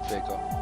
Vega.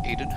Aiden.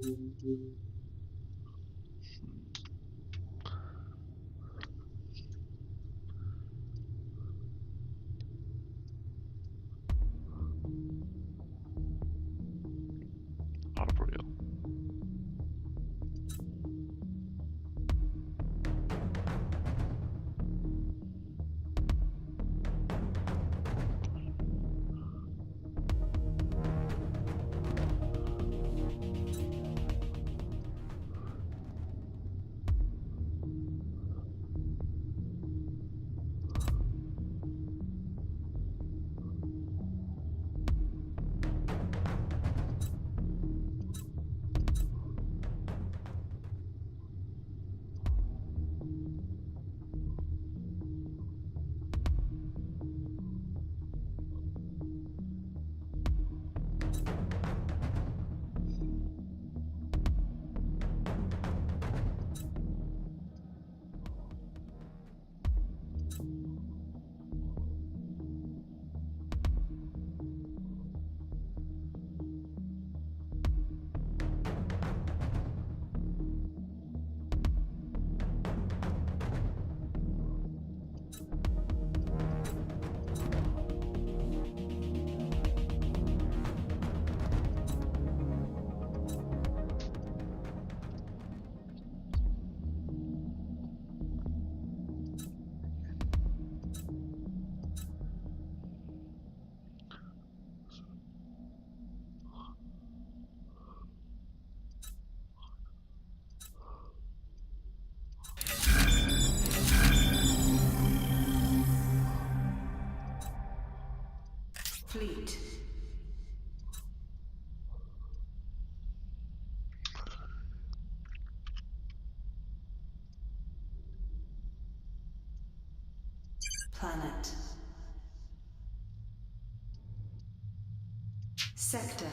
Arboreal. Fleet. Planet. Sector.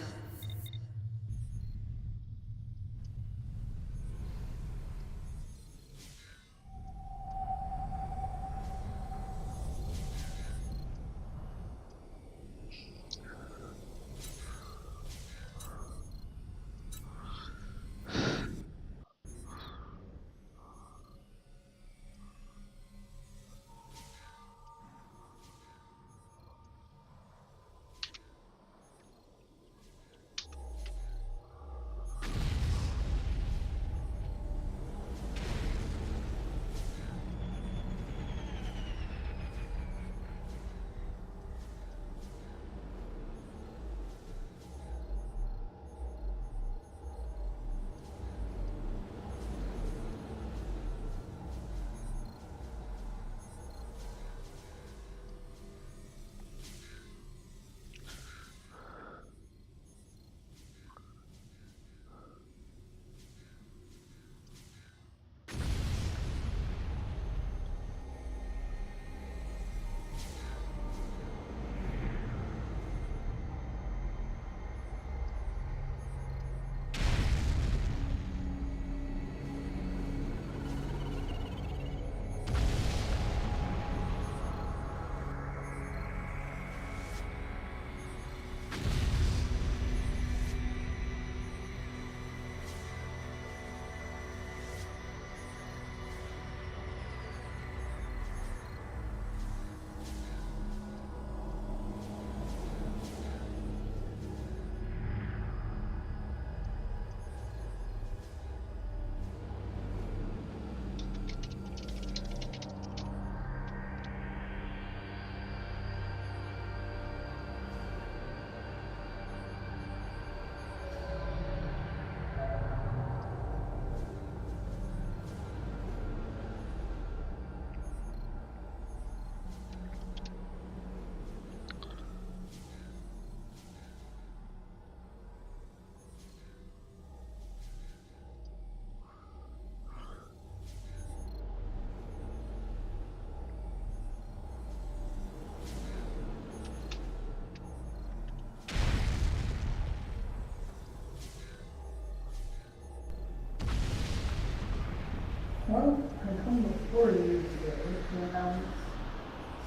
Well, I come before you today to announce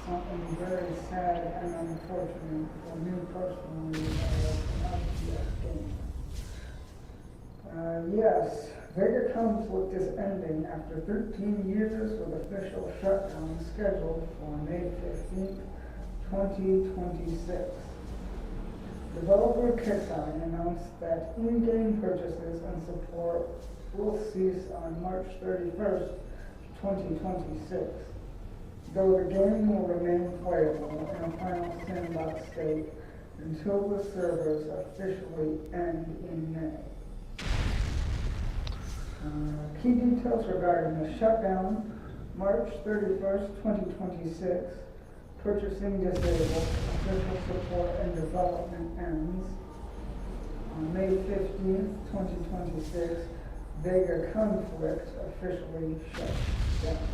something very sad and unfortunate for me personally about the game. Yes, Vega Conflict is ending after 13 years with official shutdown scheduled for May 15th, 2026. Developer KIXEYE announced that in-game purchases and support will cease on March 31st, 2026, though the game will remain playable in a final sandbox state until the servers officially end in May. Key details regarding the shutdown: March 31st, 2026, purchasing disabled, official support and development ends. On May 15th, 2026, Vega Conflict officially shuts down.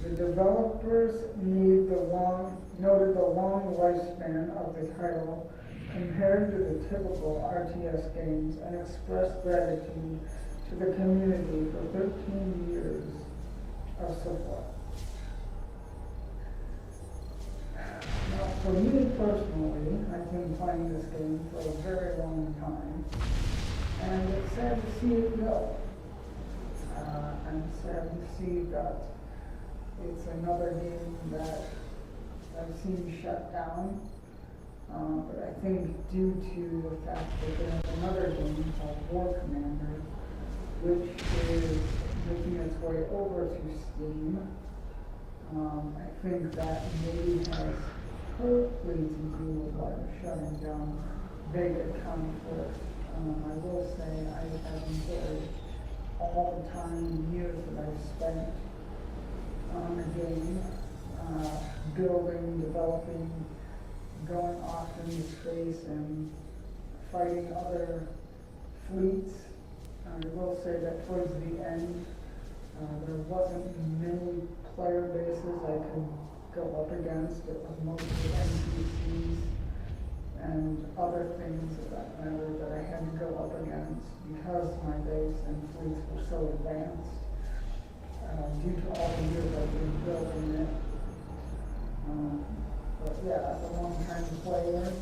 The developers noted the long lifespan of the title compared to the typical RTS games and expressed gratitude to the community for 13 years of support. Now, for me personally, I've been playing this game for a very long time, and it's sad to see it go. I'm sad to see that it's another game that I've seen shut down. But I think due to the fact that there's another game called War Commander, which is making its way over to Steam, I think that maybe has partly to do with why they're shutting down Vega Conflict. I will say I have enjoyed all the time and years that I've spent on the game, building, developing, going off into space and fighting other fleets. I will say that towards the end, there wasn't many player bases I could go up against. It was mostly NPCs and other things of that matter that I had to go up against because my base and fleets were so advanced due to all the years I've been building it. But yeah, as a long-time player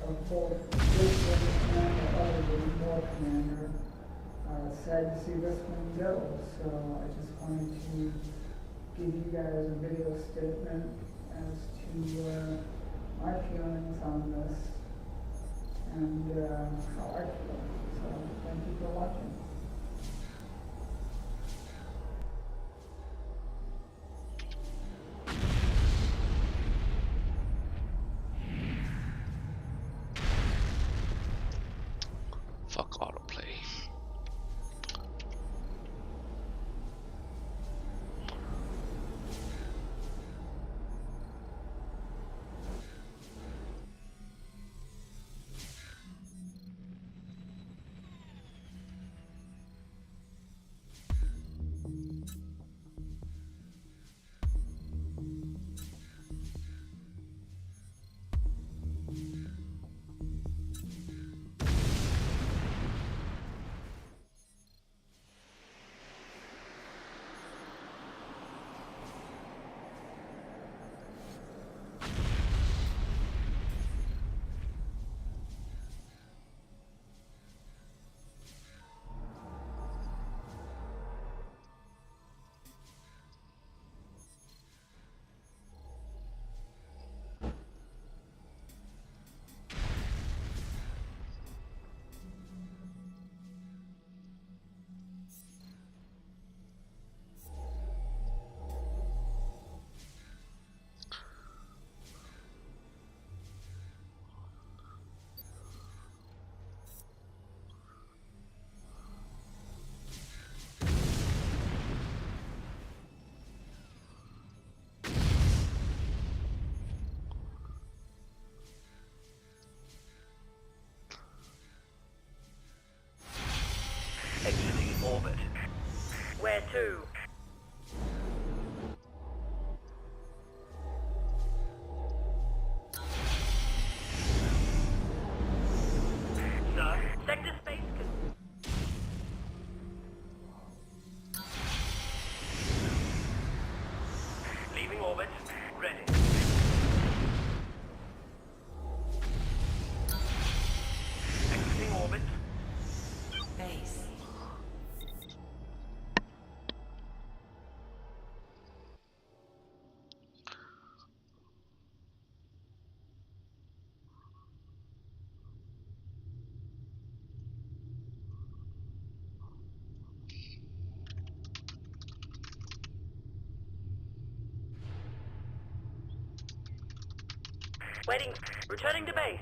of both this game and the other game, War Commander, it's sad to see this one go. So I just wanted to give you guys a video statement as to my feelings on this and how I feel. So thank you for watching. Fuck autoplay. Exiting orbit. Where to? Sir, sector space. Leaving orbit. Ready. Exiting orbit. Waiting. Returning to base.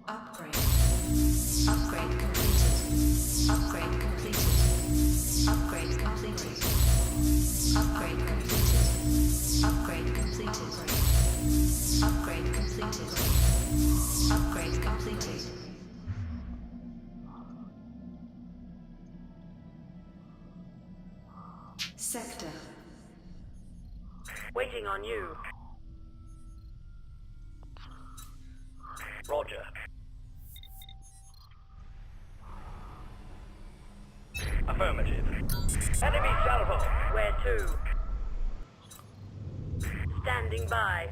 Upgrade. Upgrade completed. Upgrade completed. Upgrade completed. Upgrade completed. Upgrade completed. Upgrade completed. Upgrade completed. Sector. Waiting on you. Roger. Affirmative. Enemy salvo. Where to? Standing by.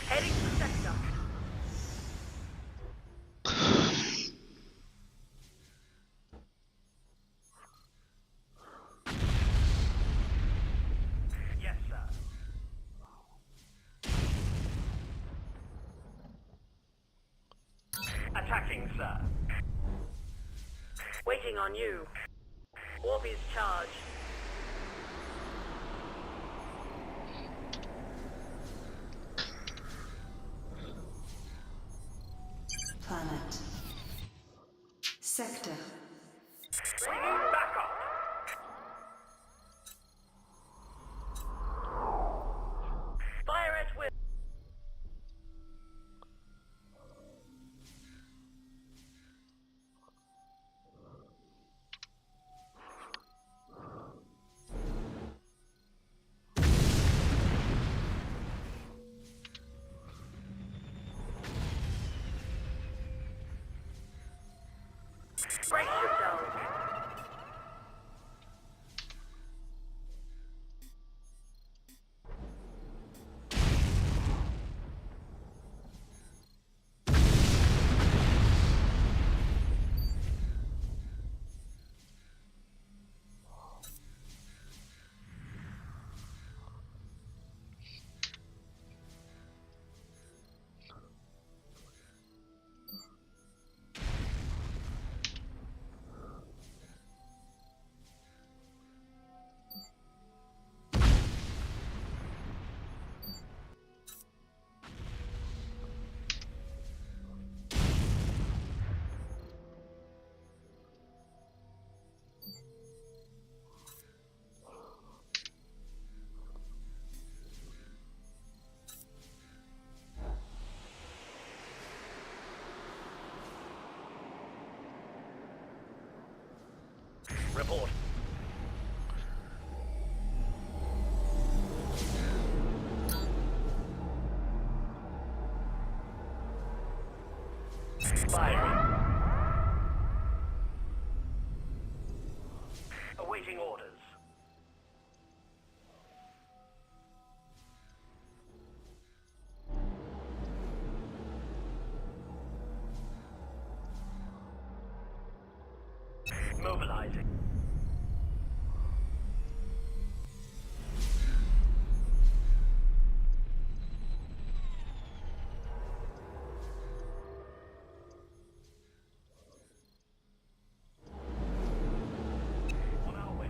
Heading to sector. Yes, sir. Attacking, sir. Waiting on you. Warp is charged. Sector. We need backup. Fire at will. Brace yourselves. Report. Firing. Awaiting orders. Mobilizing. On our way.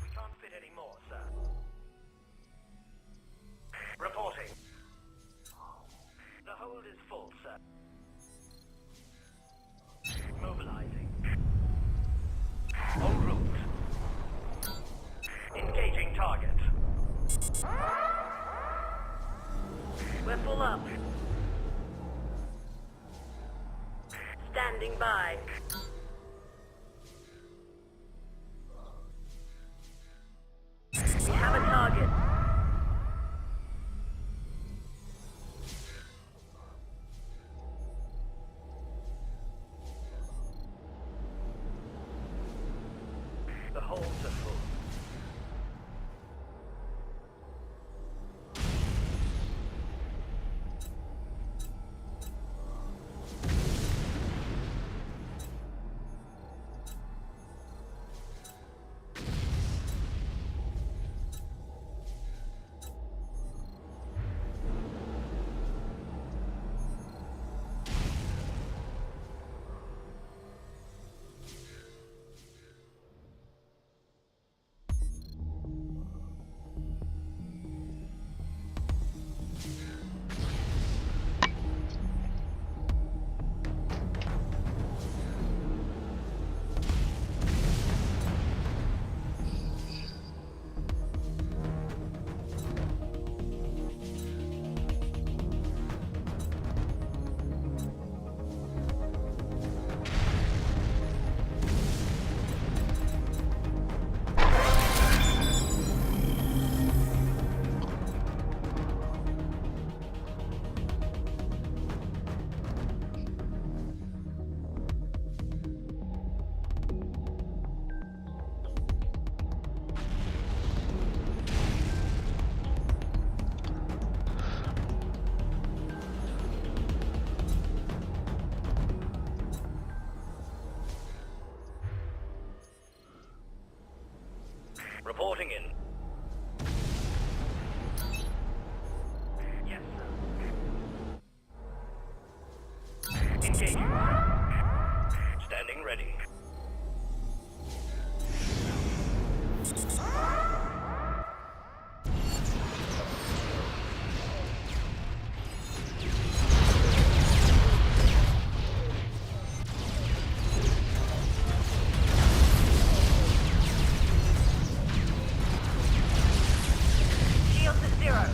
We can't fit any more, sir. Reporting. The hold is full, sir. Mobilizing. En route. Engaging target. We're full up. Standing by. We have a target. The holds are full. Reporting in. Yes, sir. Engaging. Standing ready. Shield to 0.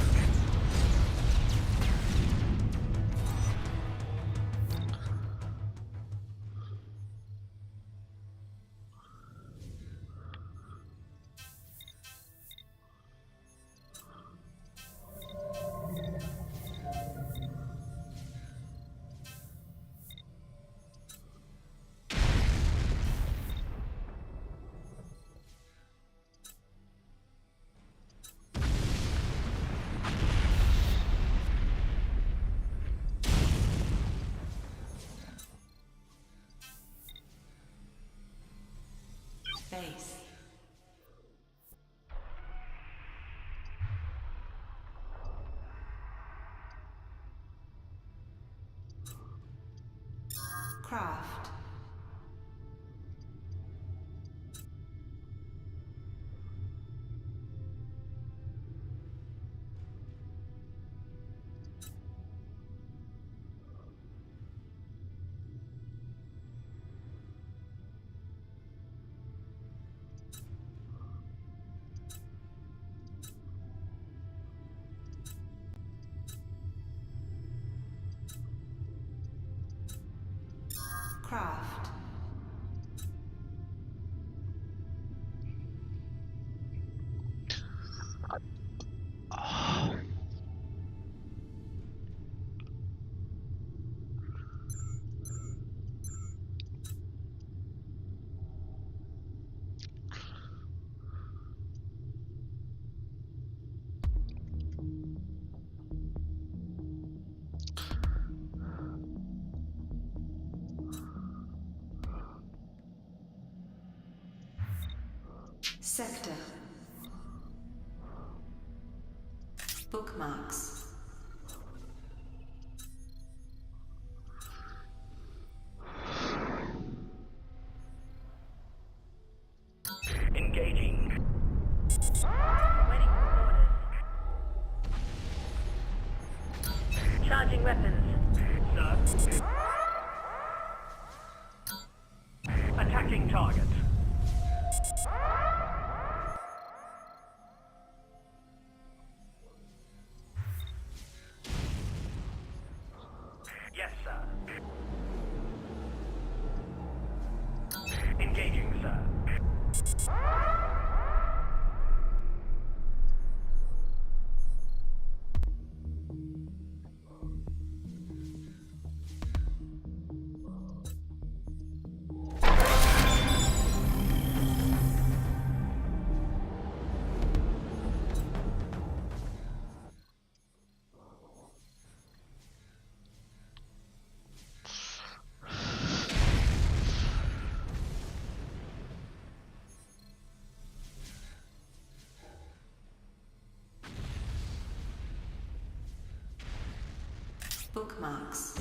Base. Craft. Craft. Sector. Bookmarks. Engaging. Waiting for orders. Charging weapons. Sir. Attacking target. Yes, sir. Engaging, sir. Bookmarks.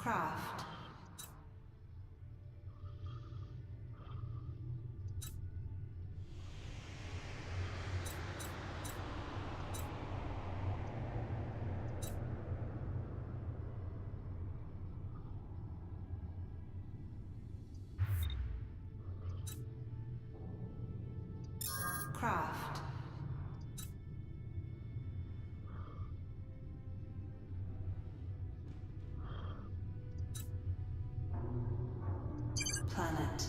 Craft. Craft. Planet.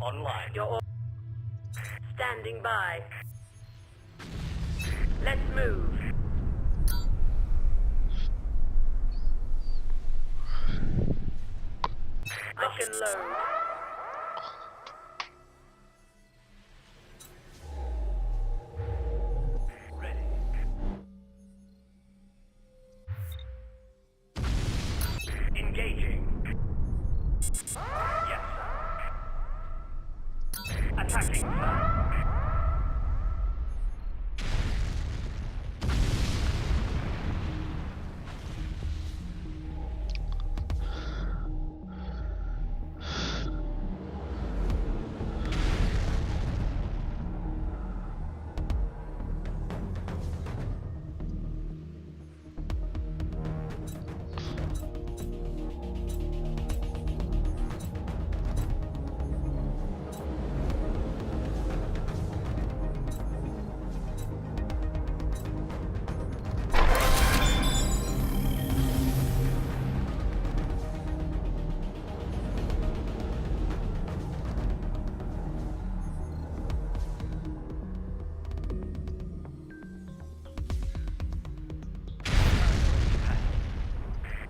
Online. You're standing by. Let's move. Lock and load. Ready. Engaging. Yes, sir. Attacking, sir.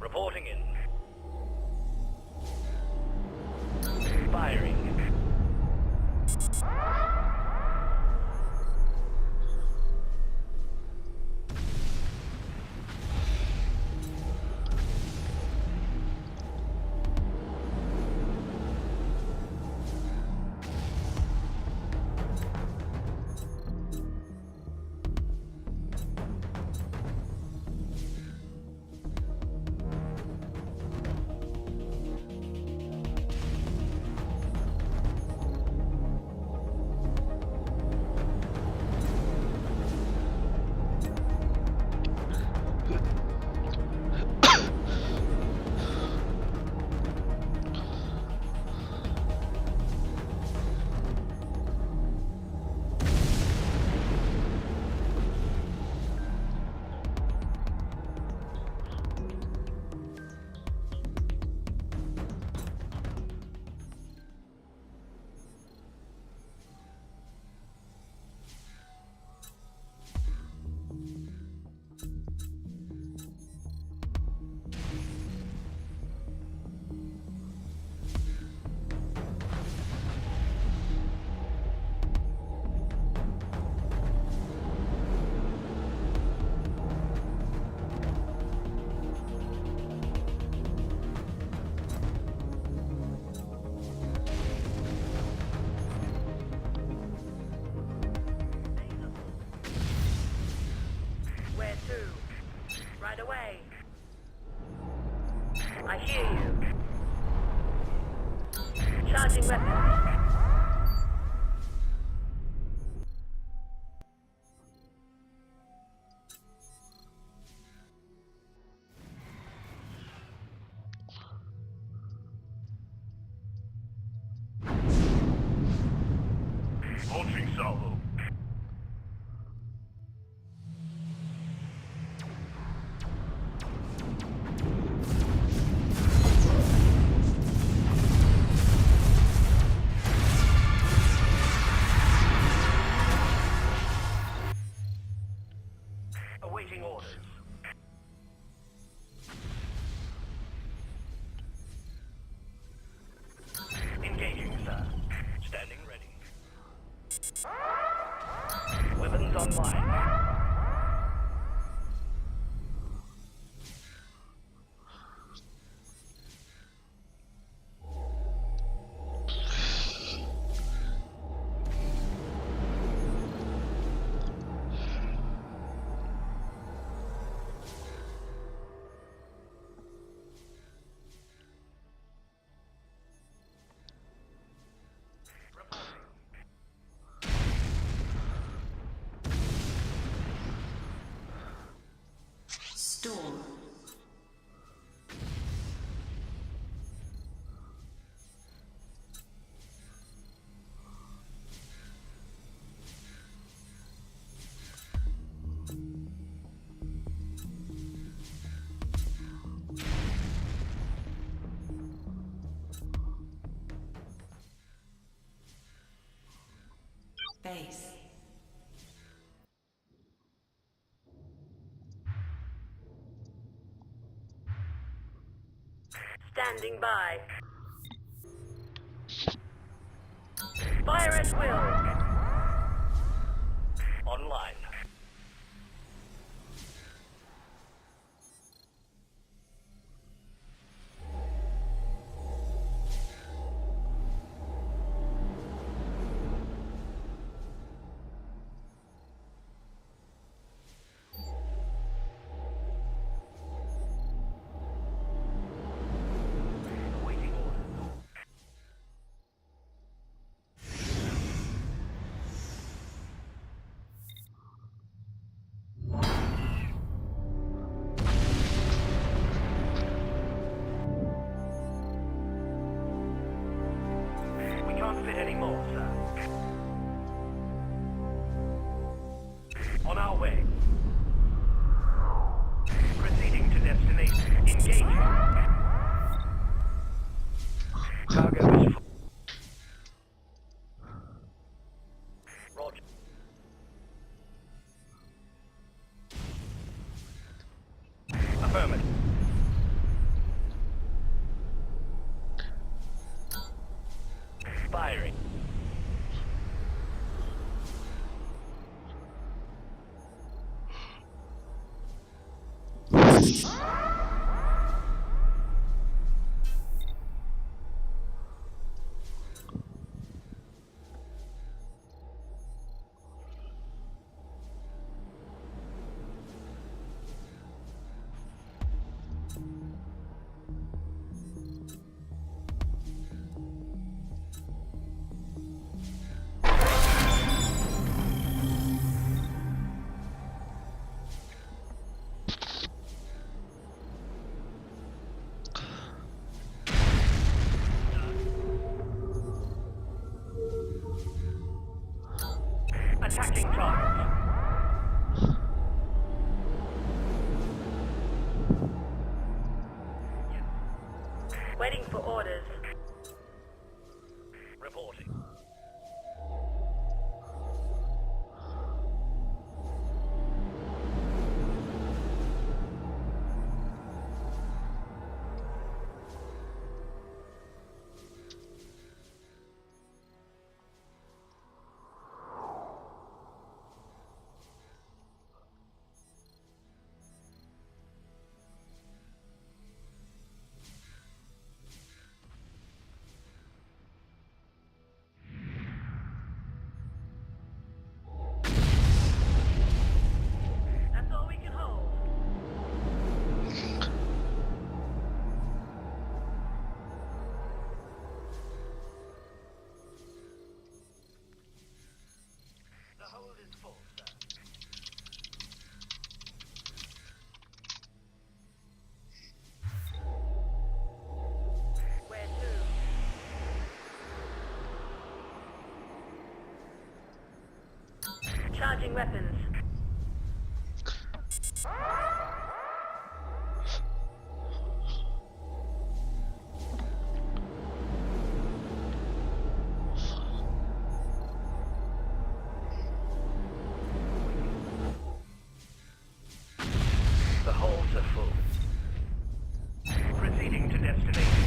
Reporting in. Firing. Where to? Right away. I hear you. Charging weapons. Launching salvo. Awaiting orders. Engaging, sir. Standing ready. Weapons online. Storm. Base. Standing by. Fire at will. Online. Awaiting orders. We can't fit any more, sir. On our way. Proceeding to destination. Engaging. Cargo is full. Roger. Affirmative. Firing. Attacking target. Waiting for orders. Reporting. That's all we can hold. The hold is full, sir. Where to? Charging weapons. The holds are full. Proceeding to destination.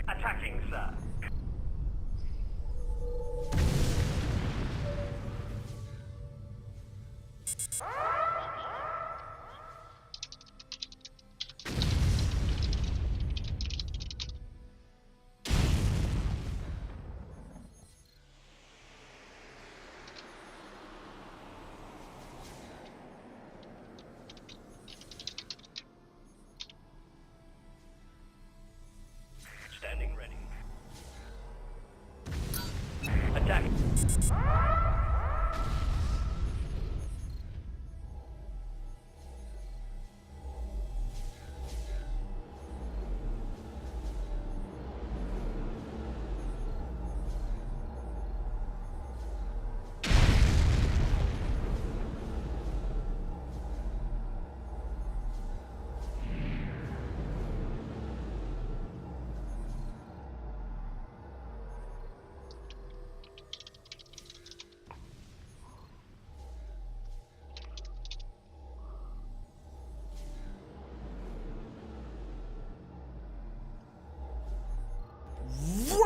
Attacking, sir. Standing ready. Attack.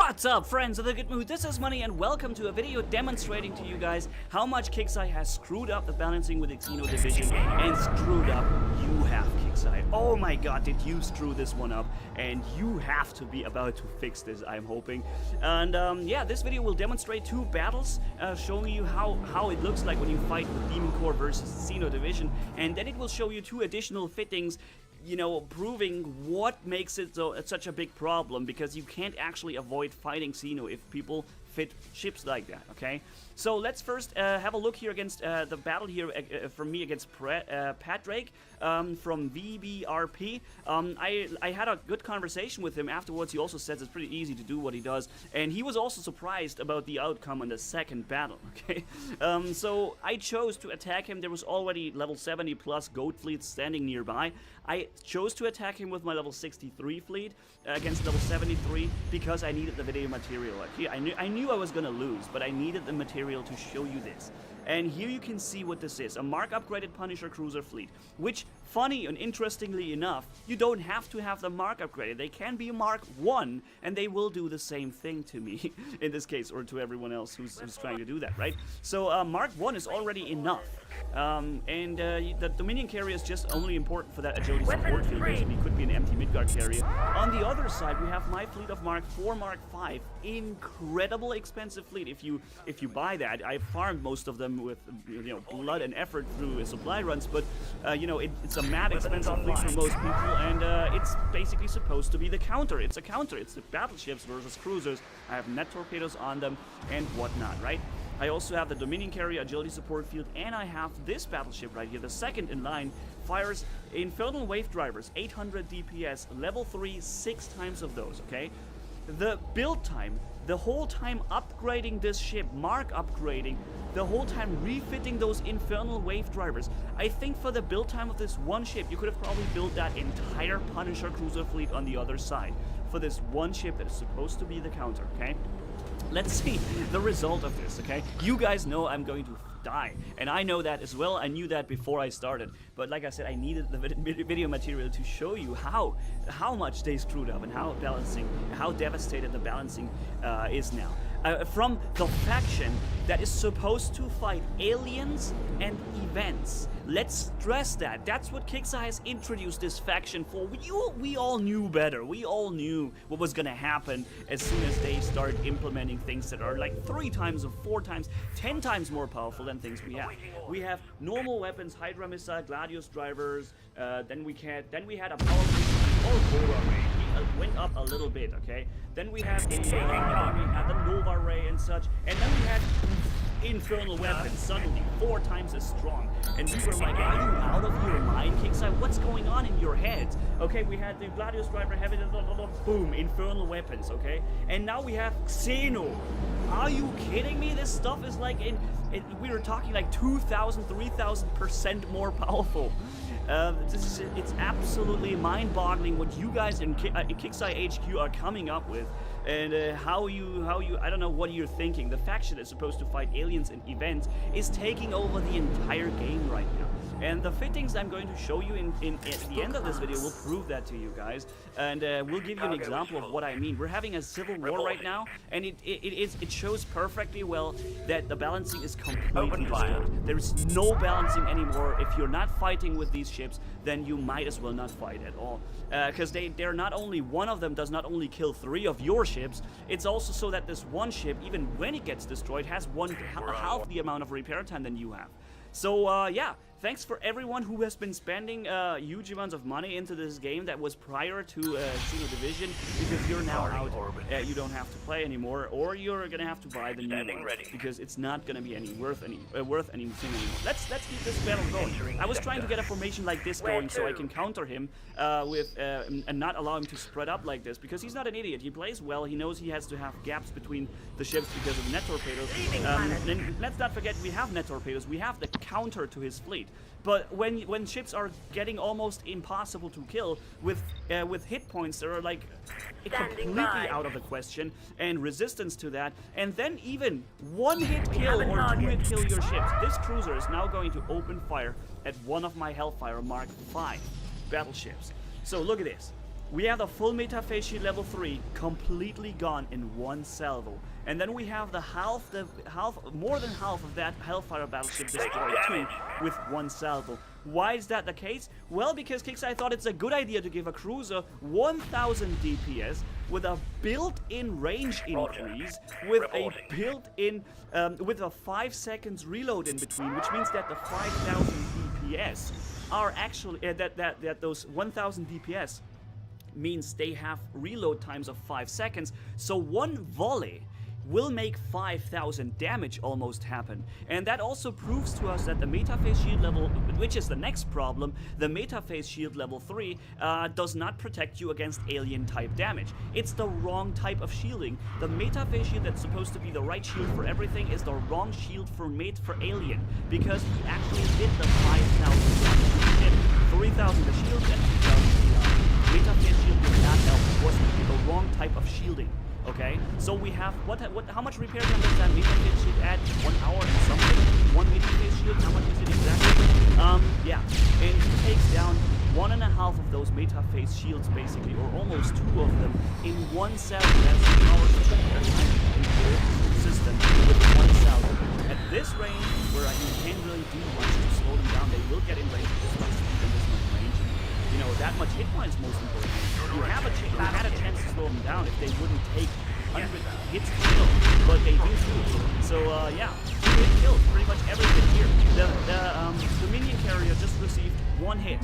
What's up, friends of the good mood? This is Money and welcome to a video demonstrating to you guys how much KIXEYE has screwed up the balancing with Xeno Division and screwed up you have, KIXEYE. Oh my god, did you screw this one up, and you have to be about to fix this, I'm hoping. And yeah, this video will demonstrate two battles, showing you how it looks like when you fight with Demon Core versus Xeno Division, and then it will show you two additional fittings, you know, proving what makes it so it's such a big problem, because you can't actually avoid fighting Xeno if people fit ships like that, okay? So let's first have a look here against the battle here from me against Patrick from VBRP. I had a good conversation with him afterwards. He also says it's pretty easy to do what he does, and he was also surprised about the outcome in the second battle, okay? So I chose to attack him. There was already level 70 plus goat fleets standing nearby. I chose to attack him with my level 63 fleet against level 73 because I needed the video material. I knew I was gonna lose, but I needed the material to show you this. And here you can see what this is, a Mark upgraded Punisher cruiser fleet, which, funny and interestingly enough, you don't have to have the Mark upgraded. They can be a Mark 1, and they will do the same thing to me, in this case, or to everyone else who's trying to do that, right? So Mark 1 is already enough. The Dominion carrier is just only important for that agility support field, basically. Could be an empty Midgard carrier. On the other side, we have my fleet of Mark 4, Mark 5. Incredible expensive fleet. If you buy that, I farmed most of them with, you know, blood and effort through supply runs, but you know, it's a mad expensive fleet for most people, and it's basically supposed to be the counter. It's a counter. It's the battleships versus cruisers. I have net torpedoes on them and whatnot, right? I also have the Dominion carrier agility support field, and I have this battleship right here, the second in line, fires Infernal Wave Drivers, 800 DPS, level 3, 6 times of those, okay? The build time, the whole time upgrading this ship, Mark upgrading, the whole time refitting those Infernal Wave Drivers. I think for the build time of this one ship, you could have probably built that entire Punisher cruiser fleet on the other side for this one ship that is supposed to be the counter, okay? Let's see the result of this, okay? You guys know I'm going to die, and I know that as well. I knew that before I started, but like I said, I needed the video material to show you how much they screwed up and how devastated the balancing is now. From the faction that is supposed to fight aliens and events. Let's stress that. That's what KIXEYE has introduced this faction for. We all knew better. We all knew what was gonna happen as soon as they start implementing things that are like 3 times or 4 times, 10 times more powerful than things we have. We have normal weapons, Hydra missile, Gladius drivers. Then we had a powerful ray. He went up a little bit, okay? Then we had the Nova ray and such, and then we had infernal weapons, suddenly 4 times as strong. And we were like, are you out of your mind, KIXEYE? What's going on in your head? Okay, we had the Gladius driver having boom, infernal weapons, okay? And now we have Xeno. Are you kidding me? This stuff is like, we were talking like 2,000, 3,000% more powerful. It's absolutely mind-boggling what you guys in KIXEYE HQ are coming up with, and how you I don't know what you're thinking. The faction that's supposed to fight aliens and events is taking over the entire game right now. And the fittings I'm going to show you at the end of this video will prove that to you guys, and we'll give you an example of what I mean. We're having a civil war right now, and it shows perfectly well that the balancing is completely destroyed. There's no balancing anymore. If you're not fighting with these ships, then you might as well not fight at all, because they're not only, one of them does not only kill 3 of your ships, it's also so that this one ship, even when it gets destroyed, has half the amount of repair time than you have. So yeah, thanks for everyone who has been spending huge amounts of money into this game that was prior to Xeno Division, because you're now out. You don't have to play anymore, or you're gonna have to buy the new one, because it's not gonna be worth anything anymore. Let's keep this battle going. I was trying to get a formation like this going so I can counter him and not allow him to spread up like this, because he's not an idiot. He plays well. He knows he has to have gaps between the ships because of net torpedoes. And let's not forget, we have net torpedoes. We have the counter to his fleet. But when ships are getting almost impossible to kill with hit points that are like completely out of the question, and resistance to that, and then even 1-hit kill or 2-hit kill your ships, this cruiser is now going to open fire at one of my Hellfire Mark 5 battleships. So look at this. we have the full meta phase shield level 3 completely gone in one salvo. And then we have the more than half of that Hellfire battleship destroyed too with one salvo. Why is that the case? Well, because KIXEYE thought it's a good idea to give a cruiser 1000 DPS with a built-in range increase, with a built-in, with a 5 seconds reload in between, which means that the 5000 DPS are actually, that those 1000 DPS means they have reload times of 5 seconds, so one volley will make 5000 damage almost happen. And that also proves to us that the meta phase shield level, which is the next problem, the meta phase shield level 3 does not protect you against alien type damage. It's the wrong type of shielding. The meta phase shield that's supposed to be the right shield for everything is the wrong shield for alien, because he actually did the 5000 hit 3000 the shield and 2000 meta phase shield did not help. It was the wrong type of shielding. Okay, so we have how much repair time does that meta phase shield add? 1 hour and something? 1 meta phase shield? How much is it exactly? Yeah, and he takes down 1.5 of those meta phase shields basically, or almost 2 of them in one salvo. That's 2 hours of repair time system with one salvo. At this range, where you can't really do much to slow them down, they will get in range this much speed and this much range. You know, that much hit points most important. You had a chance to slow them down if they wouldn't take 100 hits to kill, but they do too. So yeah, 2 hit kills pretty much everything here. The minion carrier just received 1 hit,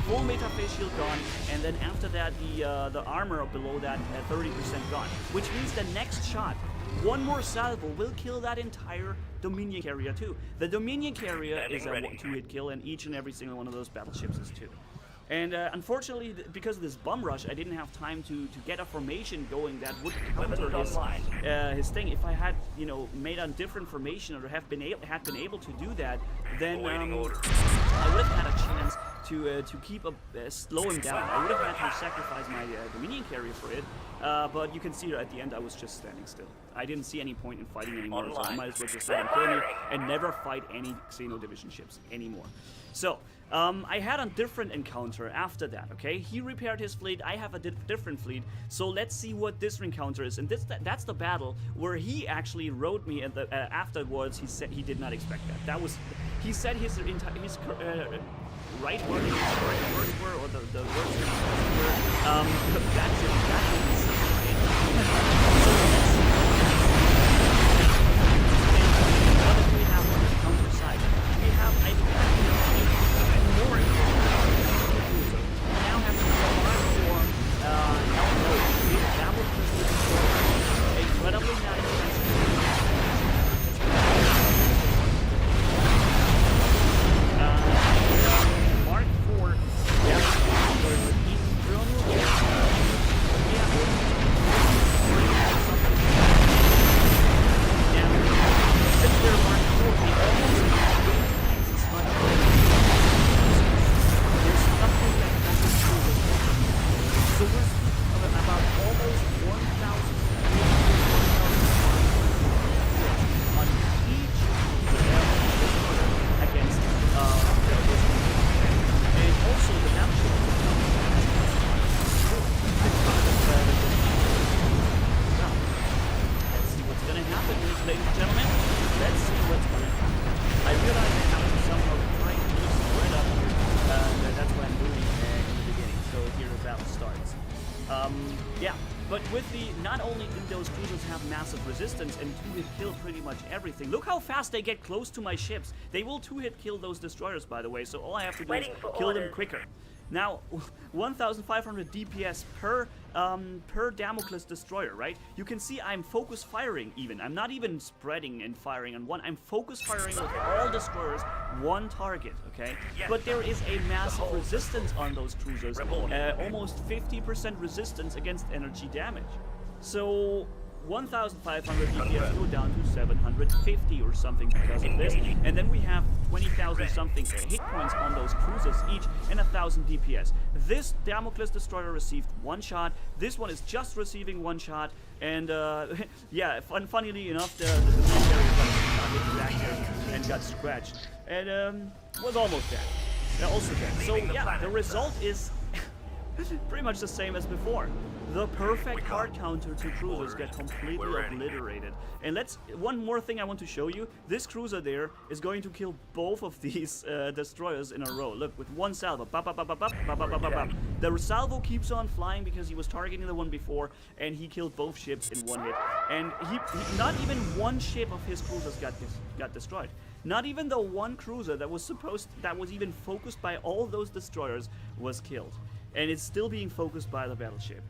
full meta phase shield gone, and then after that the armor below that 30% gone, which means the next shot, 1 more salvo will kill that entire Dominion carrier too. The Dominion carrier is a 2-hit kill, and each and every single one of those battleships is 2. And unfortunately, because of this bum rush, I didn't have time to get a formation going that would counter his thing. If I had, you know, made a different formation or had been able to do that, then I would have had a chance to keep slow him down. I would have had to sacrifice my Dominion carrier for it. But you can see at the end I was just standing still. I didn't see any point in fighting anymore, so I might as well just let him kill me and never fight any Xeno division ships anymore. So, I had a different encounter after that, okay? He repaired his fleet, I have a different fleet, so let's see what this encounter is. And that's the battle where he actually wrote me at afterwards. He said he did not expect that. He said his right word, or the words were, that's it. What do we have on the counter side? We have more cruiser. We now have to provide for incredibly not expensive. Mark 4, Yeah, but with the, not only did those cruisers have massive resistance and 2-hit kill pretty much everything. Look how fast they get close to my ships. They will 2-hit kill those destroyers, by the way, so all I have to do is kill them quicker. Now, 1,500 DPS per Damocles destroyer, right? You can see I'm focus firing even. I'm not even spreading and firing on one. I'm focus firing with all destroyers, one target, okay? But there is a massive resistance on those cruisers. Almost 50% resistance against energy damage. So 1,500 DPS go down to 750 or something because of this, and then we have 20,000 something hit points on those cruisers each and 1,000 DPS. This Damocles destroyer received 1 shot. This one is just receiving 1 shot, and yeah, funnily enough, the military got hit back there and got scratched, and was almost dead. Also dead. So yeah, the result is Pretty much the same as before. The perfect hard counter to cruisers get completely obliterated. And one more thing I want to show you. This cruiser there is going to kill both of these destroyers in a row. Look, with one salvo. Bop, bop, bop, bop, bop, bop, bop, bop, bop, bop. The salvo keeps on flying because he was targeting the one before, and he killed both ships in one hit. And he not even one ship of his cruisers got destroyed. Not even the one cruiser that was even focused by all those destroyers was killed. And it's still being focused by the battleship.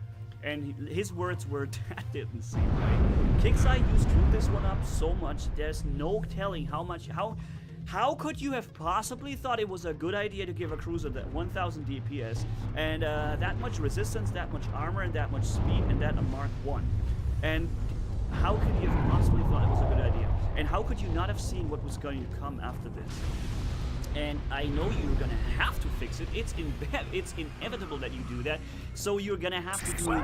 And his words were, that didn't seem right. KIXEYE, you screwed this one up so much, there's no telling how could you have possibly thought it was a good idea to give a cruiser that 1000 DPS and that much resistance, that much armor, and that much speed, and that a Mark 1? And how could you have possibly thought it was a good idea? And how could you not have seen what was going to come after this? And I know you're gonna have to fix it. It's inevitable that you do that. So you're gonna have to do it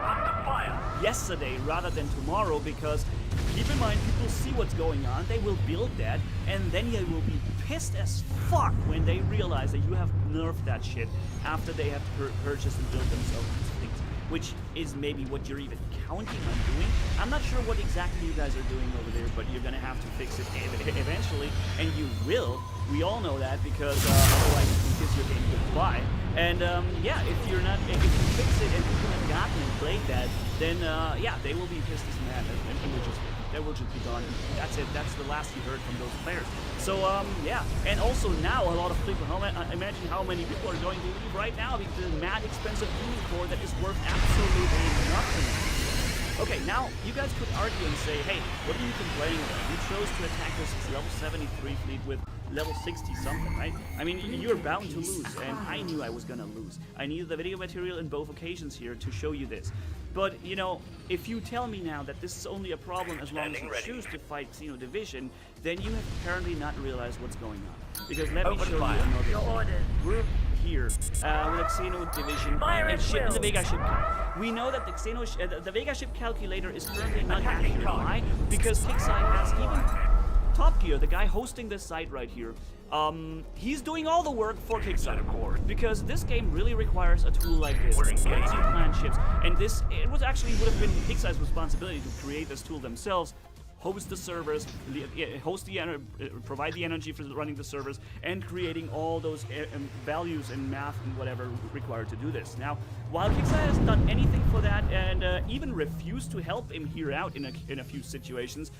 yesterday rather than tomorrow, because keep in mind, people see what's going on. They will build that, and then they will be pissed as fuck when they realize that you have nerfed that shit after they have purchased and built themselves these things, which is maybe what you're even counting on doing. I'm not sure what exactly you guys are doing over there, but you're gonna have to fix it eventually, and you will. We all know that, because otherwise you can kiss your game goodbye. And yeah, if you fix it and people have gotten and played that, then yeah, they will be pissed as mad, and they will just be gone. And that's it. That's the last you heard from those players. So yeah, and also now a lot of people. Imagine how many people are going to leave right now because the mad expensive unicorn that is worth absolutely nothing. Okay, now you guys could argue and say, hey, what are you complaining about? You chose to attack this level 73 fleet with level 60 something, right? I mean, you're bound to lose, and I knew I was gonna lose. I needed the video material in both occasions here to show you this. But, you know, if you tell me now that this is only a problem as long as you choose to fight Xeno Division, then you have apparently not realized what's going on. Because let me show you another thing. We're here with the Xeno Division and the Vega ship count. We know that the Vega ship calculator is currently not accurate. Why? Because KIXEYE has even Top Gear, the guy hosting this site right here, he's doing all the work for KIXEYE, of course, because this game really requires a tool like this. It's plan ships, and would have been KIXEYE's responsibility to create this tool themselves, host the servers, provide the energy for running the servers, and creating all those values and math and whatever required to do this. Now, while KIXEYE hasn't done anything for that and even refused to help him here out in a few situations,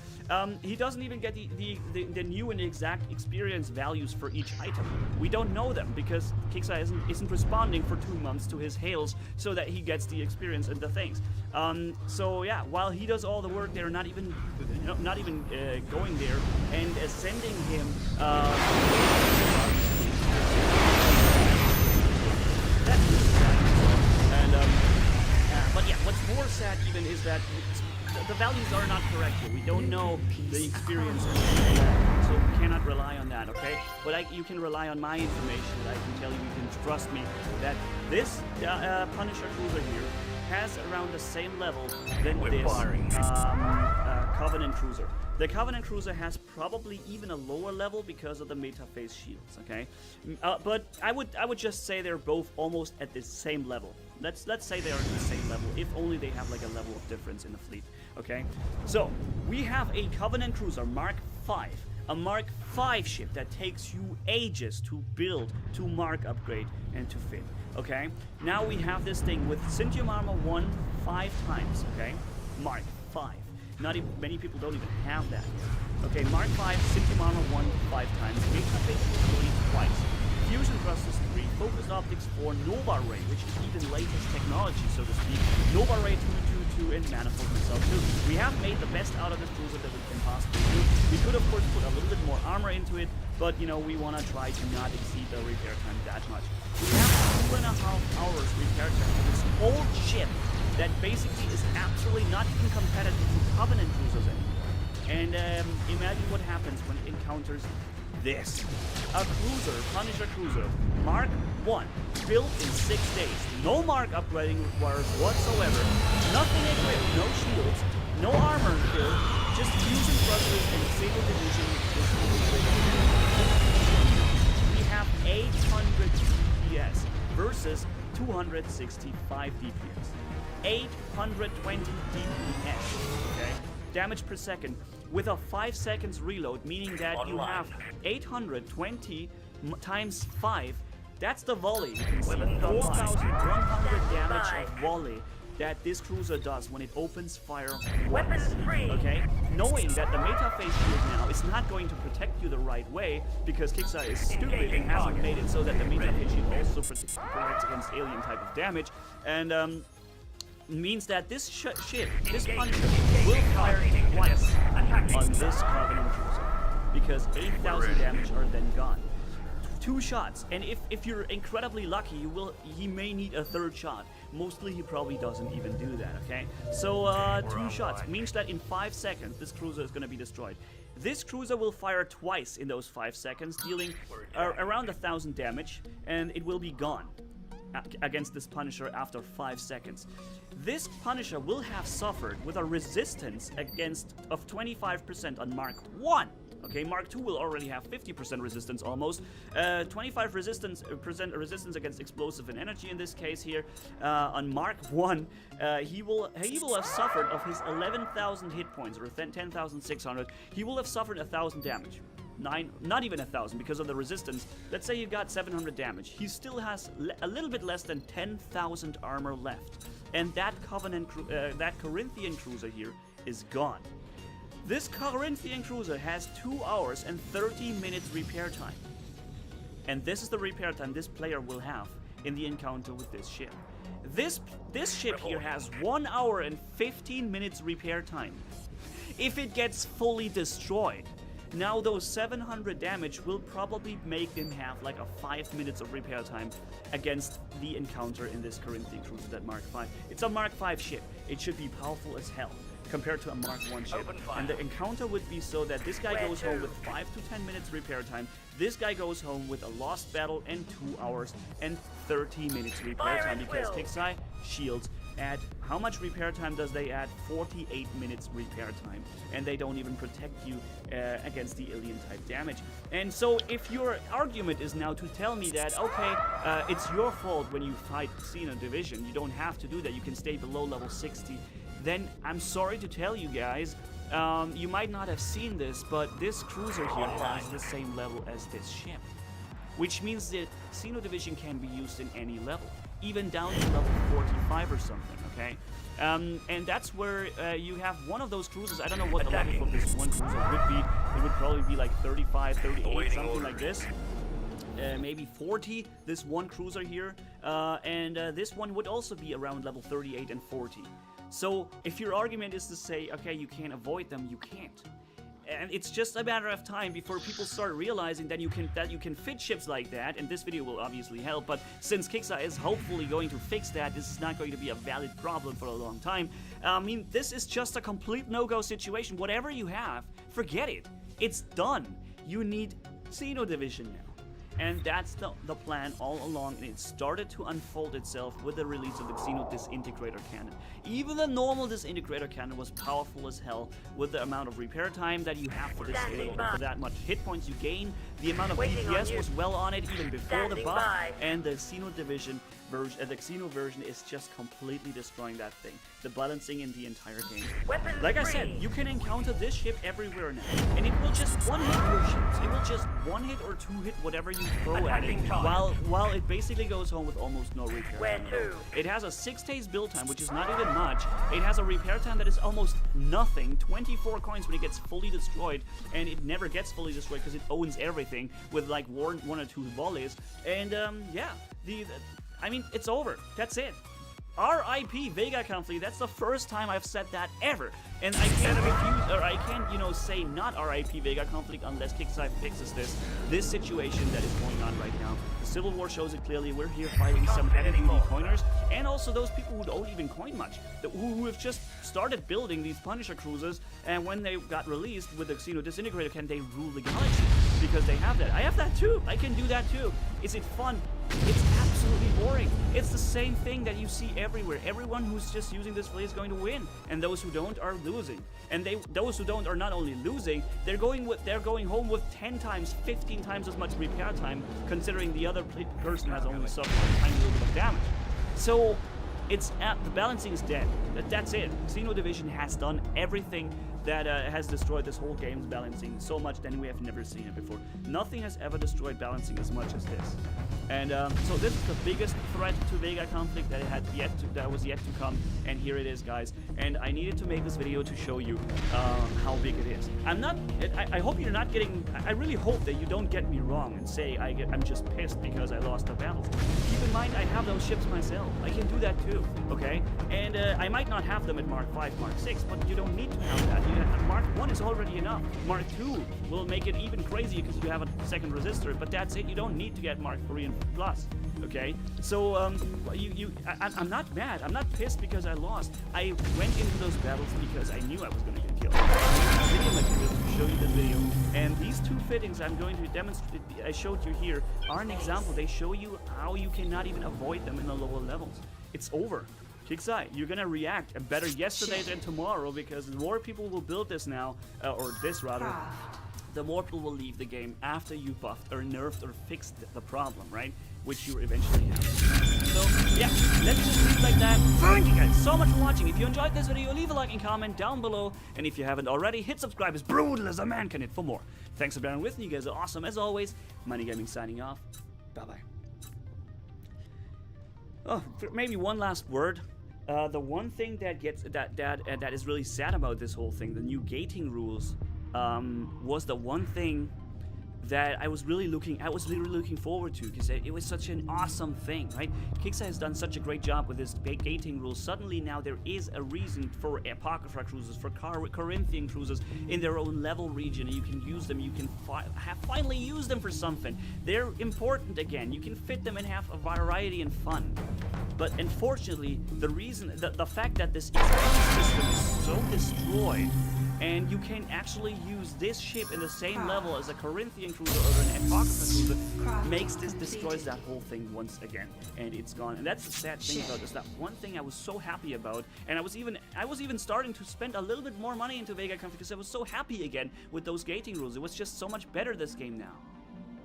he doesn't even get the new and exact experience values for each item. We don't know them because KIXEYE isn't responding for 2 months to his hails so that he gets the experience and the things. So yeah, while he does all the work, they're not even going there and sending him but yeah, what's more sad even is that the values are not correct here. We don't know the experience, so we cannot rely on that, okay? But you can rely on my information, that I can tell you can trust me, that this Punisher cruiser here has around the same level than this Covenant cruiser. The Covenant cruiser has probably even a lower level because of the meta phase shields, okay? But I would just say they're both almost at the same level. Let's say they are at the same level, if only they have like a level of difference in the fleet, okay? So, we have a Covenant cruiser Mark 5, a Mark 5 ship that takes you ages to build, to mark upgrade, and to fit, okay? Now we have this thing with Syntium Armor 1 5 times, okay? Mark 5. Not even, many people don't even have that yet. Okay, Mark 5, Syntium Armor 1 5 times, Meta phase twice. Fusion thrusters 3, focused optics 4, Nova Ray, which is even latest technology, so to speak. Nova Ray 222 and manifold missile 2. We have made the best out of this cruiser that we can possibly do. We could of course put a little bit more armor into it, but you know, we want to try to not exceed the repair time that much. We have 2.5 hours repair time for this old ship that basically is absolutely not even competitive to Covenant cruisers anymore. And imagine what happens when it encounters this. A cruiser, Punisher cruiser, Mark 1, built in 6 days. No Mark upgrading required whatsoever. Nothing equipped, no shields, no armor build, just fusion thrusters and single division. We have 800 DPS versus 265 DPS. 820 DPS, okay? Damage per second with a 5 seconds reload, meaning that you have 820 times 5. That's the volley. You can see 4,100 damage of volley that this cruiser does when it opens fire once. Okay? Knowing that the meta phase shield now is not going to protect you the right way because KIXEYE is stupid and hasn't made it so that the meta phase shield also protects against alien type of damage, and means that this ship, this Punisher, will fire twice on this Covenant cruiser because 8,000 damage are then gone. 2 shots, and if you're incredibly lucky, he may need a 3rd shot. Mostly he probably doesn't even do that, okay? So 2 shots means that in 5 seconds this cruiser is going to be destroyed. This cruiser will fire twice in those 5 seconds, dealing around 1,000 damage, and it will be gone against this Punisher after 5 seconds. This Punisher will have suffered with a resistance of 25% on Mark 1. Okay, Mark 2 will already have 50% resistance almost. 25% resistance against explosive and energy in this case here. On Mark 1, he will have suffered of his 11,000 hit points, or 10,600. He will have suffered 1,000 damage. Not even 1,000 because of the resistance. Let's say you got 700 damage. He still has a little bit less than 10,000 armor left, and that Corinthian cruiser here is gone. This Corinthian cruiser has 2 hours and 30 minutes repair time. And this is the repair time this player will have in the encounter with this ship. This ship here has 1 hour and 15 minutes repair time. If it gets fully destroyed, now those 700 damage will probably make him have like a 5 minutes of repair time against the encounter in this Corinthian cruiser, that Mark 5. It's a Mark 5 ship. It should be powerful as hell compared to a Mark 1 ship. And the encounter would be so that this guy goes home with 5 to 10 minutes repair time. This guy goes home with a lost battle and 2 hours and 30 minutes repair time because KIXEYE shields add, how much repair time does they add? 48 minutes repair time, and they don't even protect you against the alien type damage. And so if your argument is now to tell me that, okay, it's your fault when you fight Xeno Division, you don't have to do that, you can stay below level 60, then I'm sorry to tell you guys, you might not have seen this, but this cruiser here has the same level as this ship, which means that Xeno Division can be used in any level, even down to level 45 or something, okay? And that's where you have one of those cruisers. I don't know what the level for this one cruiser would be. It would probably be like 35, 38, something like this. Maybe 40, this one cruiser here. And this one would also be around level 38 and 40. So if your argument is to say, okay, you can't avoid them, you can't. And it's just a matter of time before people start realizing that you can fit ships like that, and this video will obviously help, but since KIXEYE is hopefully going to fix that, this is not going to be a valid problem for a long time. I mean, this is just a complete no-go situation. Whatever you have, forget it. It's done. You need Xeno Division now. And that's the plan all along, and it started to unfold itself with the release of the Xeno Disintegrator Cannon. Even the normal Disintegrator Cannon was powerful as hell with the amount of repair time that you have for this halo, for that much hit points you gain. The amount of DPS was well on it even before the buff, and the Xeno Division version, the Xeno version is just completely destroying that thing. The balancing in the entire game. Like I said, you can encounter this ship everywhere now, and it will just one-hit your ships. It will just one-hit or two-hit whatever you throw at it, while it basically goes home with almost no repair time. It has a 6 days build time, which is not even much. It has a repair time that is almost nothing, 24 coins when it gets fully destroyed, and it never gets fully destroyed because it owns everything with like one or two volleys. And yeah, I mean, it's over. That's it. RIP Vega Conflict. That's the first time I've said that ever. And I can't refuse, or I can't, you know, say not RIP Vega Conflict unless KIXEYE fixes this situation that is going on right now. The Civil War shows it clearly. We're here fighting some heavy-duty coiners, and also those people who don't even coin much, who have just started building these Punisher cruisers, and when they got released with the Xeno Disintegrator, can they rule the galaxy? Because they have that. I have that too. I can do that too. Is it fun? It's absolutely boring. It's the same thing that you see everywhere. Everyone who's just using this play is going to win, and those who don't are losing. And those who don't are not only losing, they're going home with 10 times, 15 times as much repair time, considering the other person has only suffered a tiny little bit of damage. So it's the balancing is dead. That's it. Xeno Division has done everything that has destroyed this whole game's balancing so much that we have never seen it before. Nothing has ever destroyed balancing as much as this. And so this is the biggest threat to Vega Conflict that was yet to come, and here it is, guys. And I needed to make this video to show you how big it is. I hope you're not getting. I really hope that you don't get me wrong and say I'm just pissed because I lost the battles. Keep in mind, I have those ships myself. I can do that too, okay? And I might not have them at Mark 5, Mark 6, but you don't need to have that. Mark 1 is already enough. Mark 2 will make it even crazier because you have a second resistor, but that's it. You don't need to get Mark 3 and plus, okay? So I'm not mad. I'm not pissed because I lost. I went into those battles because I knew I was going to get killed. Video material to show you this video, and these two fittings I'm going to demonstrate. I showed you here are an example. They show you how you cannot even avoid them in the lower levels. It's over. KIXEYE, you're gonna react better yesterday than tomorrow, because the more people will build this now, or this rather, the more people will leave the game after you buffed or nerfed or fixed the problem, right? Which you eventually have. So, yeah, let's just leave it like that. Thank you guys so much for watching. If you enjoyed this video, leave a like and comment down below. And if you haven't already, hit subscribe as brutal as a man can hit for more. Thanks for bearing with me. You guys are awesome as always. Money Gaming signing off. Bye-bye. Oh, maybe one last word. The one thing that gets that is really sad about this whole thing, the new gating rules, was the one thing that I was really looking forward to, because it was such an awesome thing, right? KIXEYE has done such a great job with this gating rules. Suddenly now there is a reason for Apocrypha cruisers, for Corinthian cruisers in their own level region, and you can use them. You can finally use them for something. They're important again. You can fit them and have a variety and fun. But unfortunately, the fact that this expansion system is so destroyed, and you can actually use this ship in the same level as a Corinthian cruiser or an Apocrypha cruiser, destroys that whole thing once again, and it's gone. And that's the sad thing about this. That one thing I was so happy about, and I was even starting to spend a little bit more money into Vega Conflict because I was so happy again with those gating rules. It was just so much better this game now.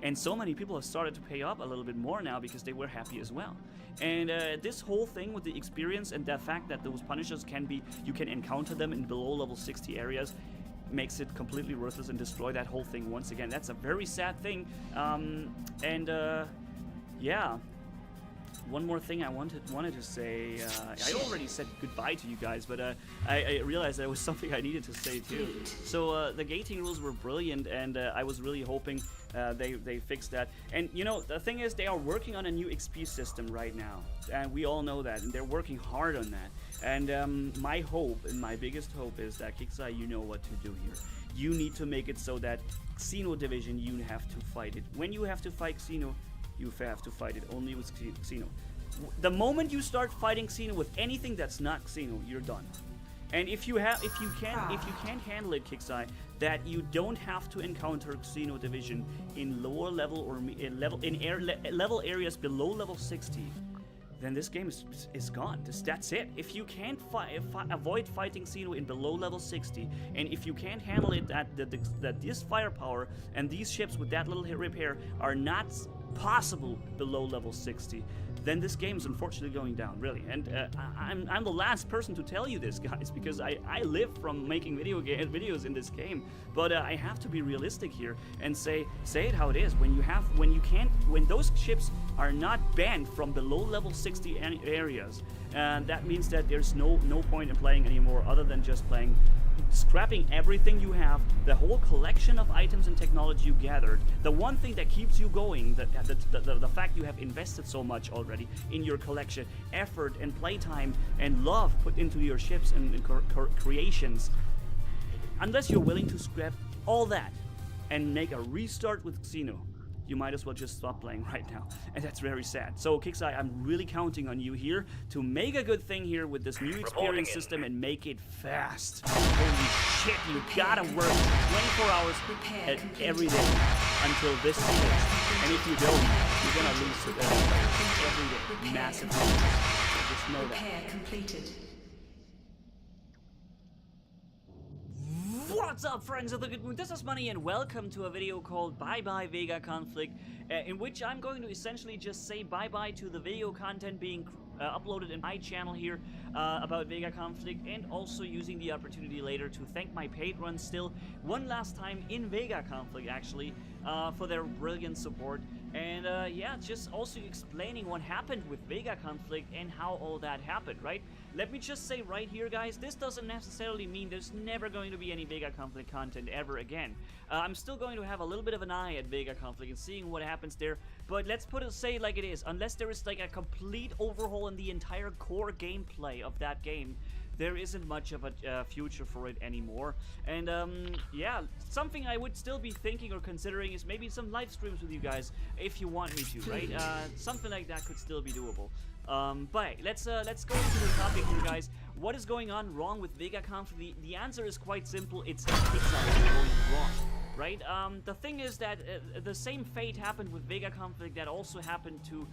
And so many people have started to pay up a little bit more now because they were happy as well. And this whole thing with the experience and the fact that those Punishers you can encounter them in below level 60 areas, makes it completely worthless and destroy that whole thing once again. That's a very sad thing. Yeah. One more thing I wanted to say. I already said goodbye to you guys, but I realized there was something I needed to say too. So the gating rules were brilliant, and I was really hoping they fixed that. And you know, the thing is, they are working on a new XP system right now, and we all know that, and they're working hard on that. And my hope, and my biggest hope, is that KIXEYE, you know what to do here. You need to make it so that Xeno Division, you have to fight it. When you have to fight Xeno, you have to fight it only with Xeno. The moment you start fighting Xeno with anything that's not Xeno, you're done. And if you can't handle it, KIXEYE, that you don't have to encounter Xeno Division in lower level or level areas below level 60, then this game is gone. That's it. If you can't avoid fighting Xeno in below level 60, and if you can't handle it that this firepower and these ships with that little repair are not possible below level 60, then this game is unfortunately going down, really. And I'm the last person to tell you this, guys, because I live from making videos in this game. But I have to be realistic here and say it how it is. When those ships are not banned from below level 60 areas, that means that there's no point in playing anymore, other than just playing, scrapping everything you have, the whole collection of items and technology you gathered, the one thing that keeps you going, the fact you have invested so much already in your collection, effort and playtime and love put into your ships and creations. Unless you're willing to scrap all that and make a restart with Xeno, you might as well just stop playing right now. And that's very sad. So KIXEYE, I'm really counting on you here to make a good thing here with this new experience system and make it fast. Holy shit, you gotta work 24 hours every day until this is. And if you don't, you're gonna lose every day massively. Just know that. Repair completed. What's up, friends of the good mood? This is Money, and welcome to a video called Bye Bye Vega Conflict, in which I'm going to essentially just say bye bye to the video content being uploaded in my channel here about Vega Conflict, and also using the opportunity later to thank my patrons still one last time in Vega Conflict actually for their brilliant support. And yeah, just also explaining what happened with Vega Conflict and how all that happened, right? Let me just say right here, guys, this doesn't necessarily mean there's never going to be any Vega Conflict content ever again. I'm still going to have a little bit of an eye at Vega Conflict and seeing what happens there, but let's say it like it is. Unless there is like a complete overhaul in the entire core gameplay of that game, there isn't much of a future for it anymore. And yeah, something I would still be thinking or considering is maybe some live streams with you guys if you want me to, right? Something like that could still be doable. But let's go into the topic here, guys. What is going on wrong with Vega Conflict? The answer is quite simple. It's KIXEYE going wrong, right? The thing is that the same fate happened with Vega Conflict that also happened to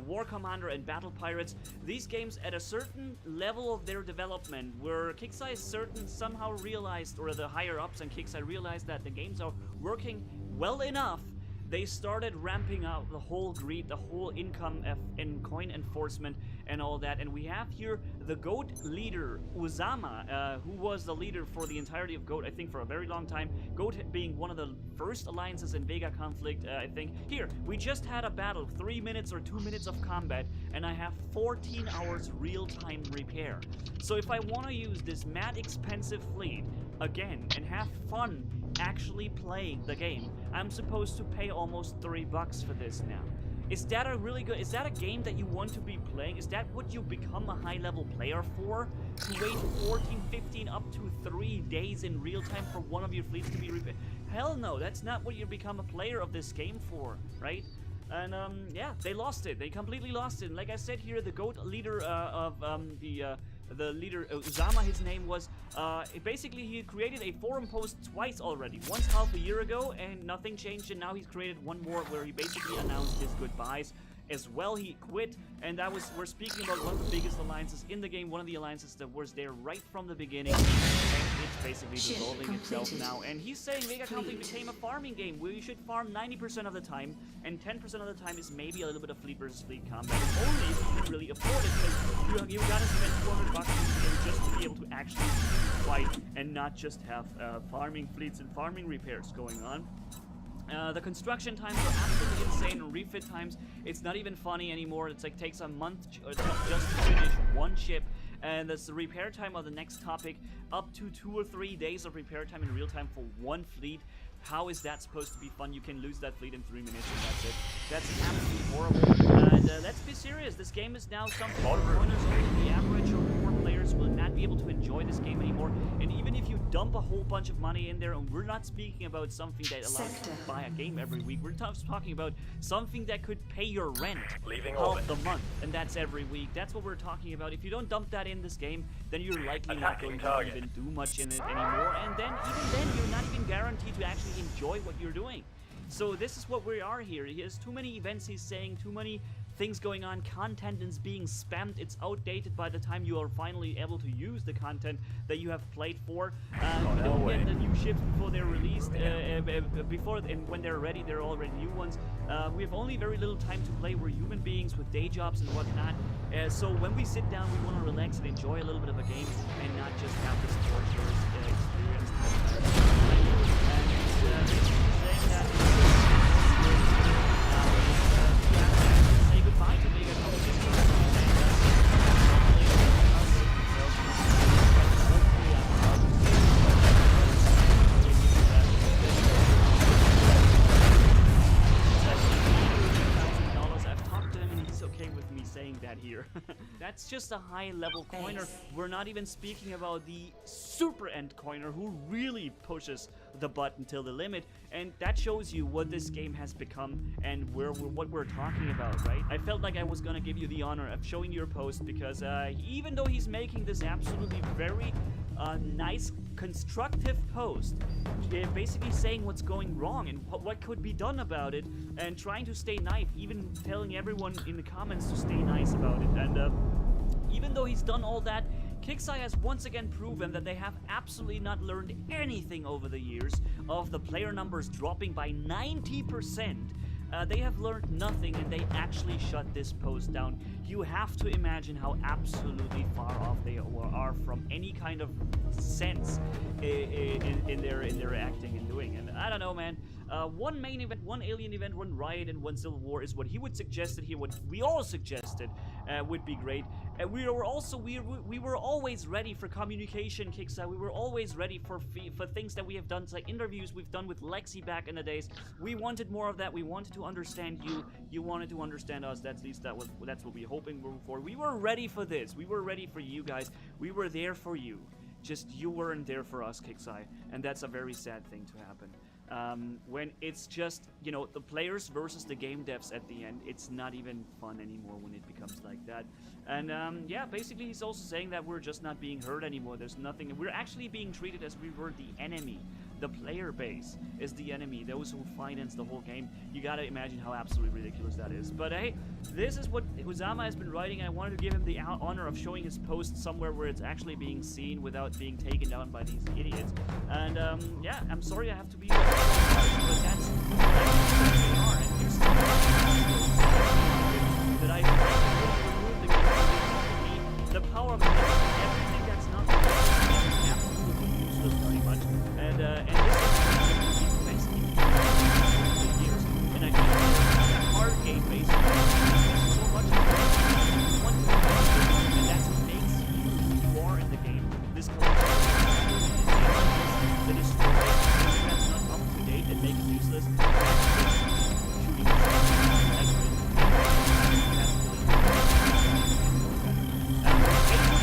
War Commander and Battle Pirates. These games, at a certain level of their development, where KIXEYE somehow realized, or the higher ups and KIXEYE realized that the games are working well enough, they started ramping up the whole greed, the whole income and coin enforcement and all that. And we have here the GOAT leader, Uzama, who was the leader for the entirety of GOAT, I think, for a very long time. GOAT being one of the first alliances in Vega Conflict, I think. Here, we just had a battle, 3 minutes or 2 minutes of combat, and I have 14 hours real-time repair. So if I want to use this mad expensive fleet again and have fun actually playing the game, I'm supposed to pay almost $3 for this now. Is that a really good, is that a game that you want to be playing? Is that what you become a high-level player for? To wait 14, 15, up to 3 days in real time for one of your fleets to be repaired? Hell no, that's not what you become a player of this game for, right? And yeah, they lost it. They completely lost it. And like I said here, the GOAT leader of the leader, Uzama, his name was, basically he created a forum post twice already. Once half a year ago, and nothing changed, and now he's created one more where he basically announced his goodbyes. As well, he quit, and that was, we're speaking about one of the biggest alliances in the game, one of the alliances that was there right from the beginning, and it's basically dissolving itself now. And he's saying Vega Conflict became a farming game where you should farm 90% of the time, and 10% of the time is maybe a little bit of fleet versus fleet combat. Only if you can really afford it, because you gotta spend $200 in the game just to be able to actually fight, and not just have farming fleets and farming repairs going on. The construction times are absolutely insane, and refit times, it's not even funny anymore. It's like takes a month just to finish one ship, and that's the repair time of the next topic, up to 2 or 3 days of repair time in real time for one fleet. How is that supposed to be fun? You can lose that fleet in 3 minutes and that's it. That's absolutely horrible. And let's be serious, this game is now something for runners, the average or poor players will not be able to enjoy this game anymore. And even if you dump a whole bunch of money in there, and we're not speaking about something that allows you to buy a game every week, we're talking about something that could pay your rent half the month, and that's every week. That's what we're talking about. If you don't dump that in this game, then you're likely not going to even do much in it anymore, and then even then you're not even guaranteed to actually enjoy what you're doing. So this is what we are here. He has too many events, he's saying, too many things going on, content is being spammed, it's outdated by the time you are finally able to use the content that you have played for. You don't get the new ships before they're released, and when they're ready, they're already new ones. We have only very little time to play, we're human beings with day jobs and whatnot, so when we sit down, we want to relax and enjoy a little bit of a game, and not just have this torturous experience. And saying that say goodbye to Vega Conflict. I've talked to him and he's okay with me saying that here. That's just a high-level coiner. We're not even speaking about the super-end coiner who really pushes the button till the limit, and that shows you what this game has become and what we're talking about, right? I felt like I was gonna give you the honor of showing your post because even though he's making this absolutely very nice, constructive post, basically saying what's going wrong and what could be done about it, and trying to stay nice, even telling everyone in the comments to stay nice about it. And even though he's done all that, KIXEYE has once again proven that they have absolutely not learned anything over the years of the player numbers dropping by 90%. They have learned nothing, and they actually shut this post down. You have to imagine how absolutely far off they are from any kind of sense in their acting and doing. And I don't know, man. One main event, one alien event, one riot, and one civil war is what he would suggest. What we all suggested would be great. And we were always ready for communication, KIXEYE. We were always ready for things that we have done, like interviews we've done with Lexi back in the days. We wanted more of that. We wanted to understand you. You wanted to understand us. That's what we were hoping for. We were ready for this. We were ready for you guys. We were there for you. Just you weren't there for us, KIXEYE, and that's a very sad thing to happen. When it's just, you know, the players versus the game devs at the end, it's not even fun anymore when it becomes like that. And yeah, basically he's also saying that we're just not being heard anymore. There's nothing, we're actually being treated as we were the enemy. The player base is the enemy, those who finance the whole game. You gotta imagine how absolutely ridiculous that is. But hey, this is what Uzama has been writing, and I wanted to give him the honor of showing his post somewhere where it's actually being seen without being taken down by these idiots. And yeah, I'm sorry I have to be, but that's what they are. And here's that I remove the power of everything that's not absolutely useless very much. And this is the best game in years. And I think a hard game basically so much fun, and that's what makes you more in the game. This collection that is that's not up to date and make it useless. Shooting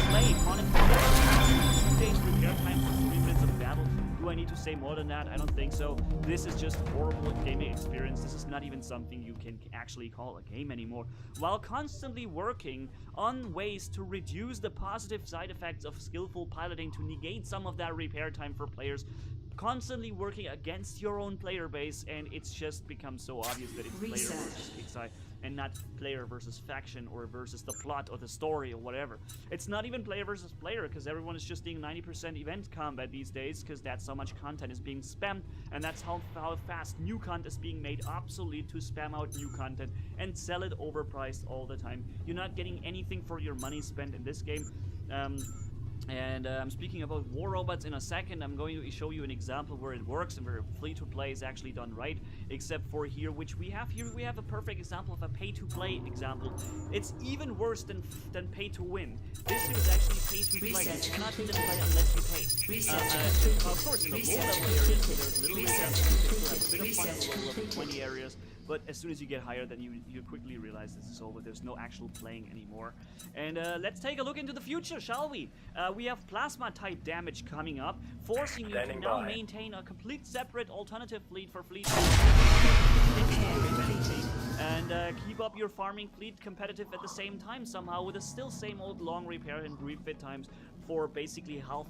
play monetization, 2 days repair time for 3 minutes of battle. Do I need to say more than that? I don't think so. This is just horrible gaming experience. This is not even something you can actually call a game anymore. While constantly working on ways to reduce the positive side effects of skillful piloting to negate some of that repair time for players, constantly working against your own player base, and it's just become so obvious that it's player versus KIXEYE and not player versus faction or versus the plot or the story or whatever. It's not even player versus player, because everyone is just doing 90% event combat these days, because that's how much content is being spammed, and that's how fast new content is being made obsolete to spam out new content and sell it overpriced all the time. You're not getting anything for your money spent in this game. Speaking about war robots, in a second I'm going to show you an example where it works and where free-to-play is actually done right, except for here, which we have here, we have a perfect example of a pay-to-play example. It's even worse than pay-to-win. This here is actually pay-to-play. You cannot even play unless you pay. Of course, in the low-level areas, there's little bit of fun in low-level 20 areas, but as soon as you get higher, then you quickly realize this is over. There's no actual playing anymore. And let's take a look into the future, shall we? We have plasma-type damage coming up, forcing you to now maintain a complete separate alternative fleet for fleet and keep up your farming fleet competitive at the same time somehow, with the still same old long repair and refit times for basically half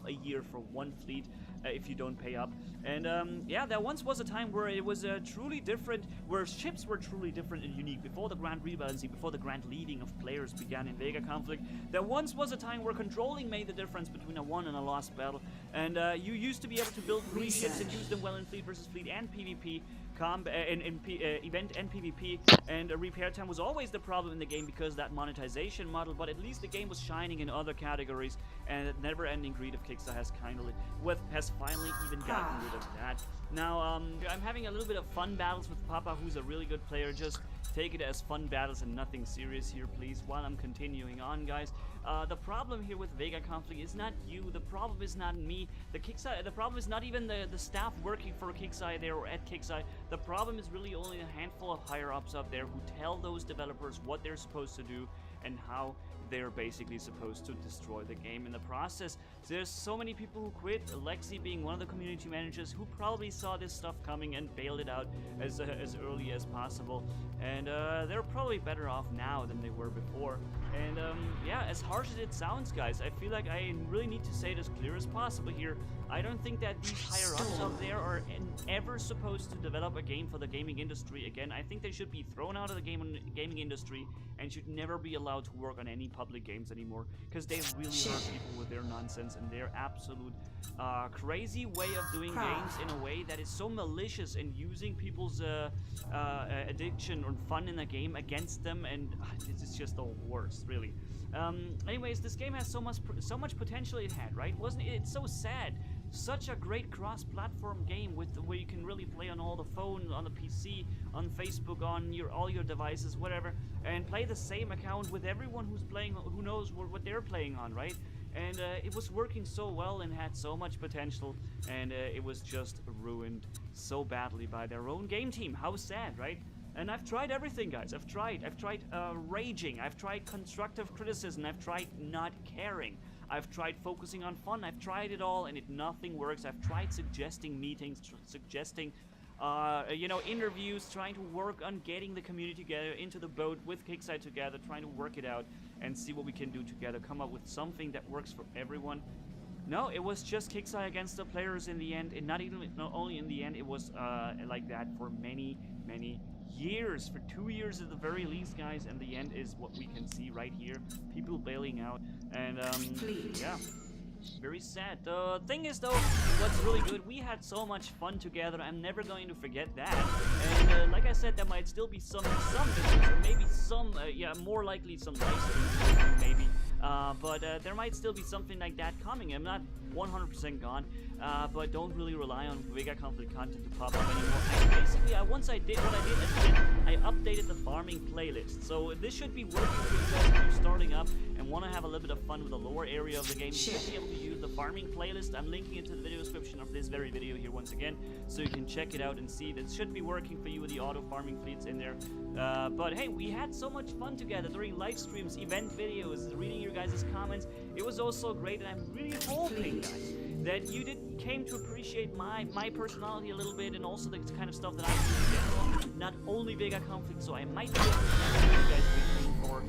a year for one fleet if you don't pay up. And yeah, there once was a time where it was truly different, where ships were truly different and unique before the grand rebalancing, before the grand leaving of players began in Vega Conflict. There once was a time where controlling made the difference between a won and a lost battle, and you used to be able to build 3 ships and use them well in fleet versus fleet and PvP, event and PvP, and repair time was always the problem in the game because of that monetization model, but at least the game was shining in other categories, and the never-ending greed of KIXEYE has finally even gotten rid of that. Now, I'm having a little bit of fun battles with Papa, who's a really good player. Just take it as fun battles and nothing serious here, please, while I'm continuing on, guys. The problem here with Vega Conflict is not you, the problem is not me, the problem is not even the staff working for KIXEYE there or at KIXEYE. The problem is really only a handful of higher-ups up there who tell those developers what they're supposed to do and how they're basically supposed to destroy the game in the process. There's so many people who quit, Lexi being one of the community managers who probably saw this stuff coming and bailed it out as early as possible. And they're probably better off now than they were before. And yeah, as harsh as it sounds, guys, I feel like I really need to say it as clear as possible here. I don't think that these higher-ups out there are ever supposed to develop a game for the gaming industry again. I think they should be thrown out of the gaming industry and should never be allowed to work on any public games anymore, because they really hurt people with their nonsense and their absolute crazy way of doing games in a way that is so malicious and using people's addiction or fun in a game against them, and it's just the worst, really. Anyways, this game has so much potential it had, right? Wasn't it? It's so sad. Such a great cross-platform game with where you can really play on all the phone, on the PC, on Facebook, on all your devices, whatever, and play the same account with everyone who's playing, who knows what they're playing on, right? And it was working so well and had so much potential, and it was just ruined so badly by their own game team. How sad, right? And I've tried everything, guys. I've tried raging. I've tried constructive criticism. I've tried not caring. I've tried focusing on fun. I've tried it all, and nothing works. I've tried suggesting meetings, suggesting, you know, interviews, trying to work on getting the community together into the boat with KIXEYE together, trying to work it out and see what we can do together, come up with something that works for everyone. No, it was just KIXEYE against the players in the end, and not only in the end, it was like that for many years, for 2 years at the very least, guys, and the end is what we can see right here, people bailing out, and yeah, very sad. The thing is, though, what's really good, we had so much fun together. I'm never going to forget that. And like I said, there might still be some videos, or maybe some, yeah, more likely some live streams, maybe. But there might still be something like that coming. I'm not 100% gone, but don't really rely on Vega Conflict content to pop up anymore. Basically, once I did what I did at the end, I updated the farming playlist. So this should be working for you guys if you're starting up and want to have a little bit of fun with the lower area of the game. You should be able to use the farming playlist. I'm linking it to the video description of this very video here once again, so you can check it out and see. That should be working for you with the auto farming fleets in there. But hey, we had so much fun together during live streams, event videos, reading your guys' comments. It was also great, and I'm really hoping, guys, that you came to appreciate my personality a little bit, and also the kind of stuff that I do in general. Not only Vega Conflict, so I might be able to do you guys with for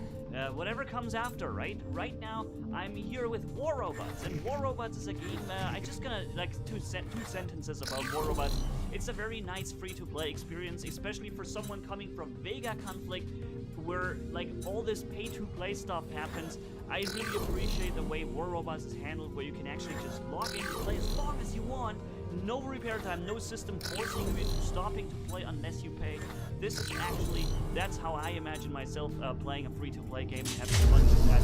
whatever comes after, right? Right now, I'm here with War Robots, and War Robots is a game, I'm just gonna, like, two sentences about War Robots. It's a very nice free-to-play experience, especially for someone coming from Vega Conflict, where, like, all this pay-to-play stuff happens. I really appreciate the way War Robots is handled, where you can actually just log in and play as long as you want. No repair time, no system forcing you into stopping to play unless you pay. This is actually, that's how I imagine myself playing a free-to-play game and having fun with that.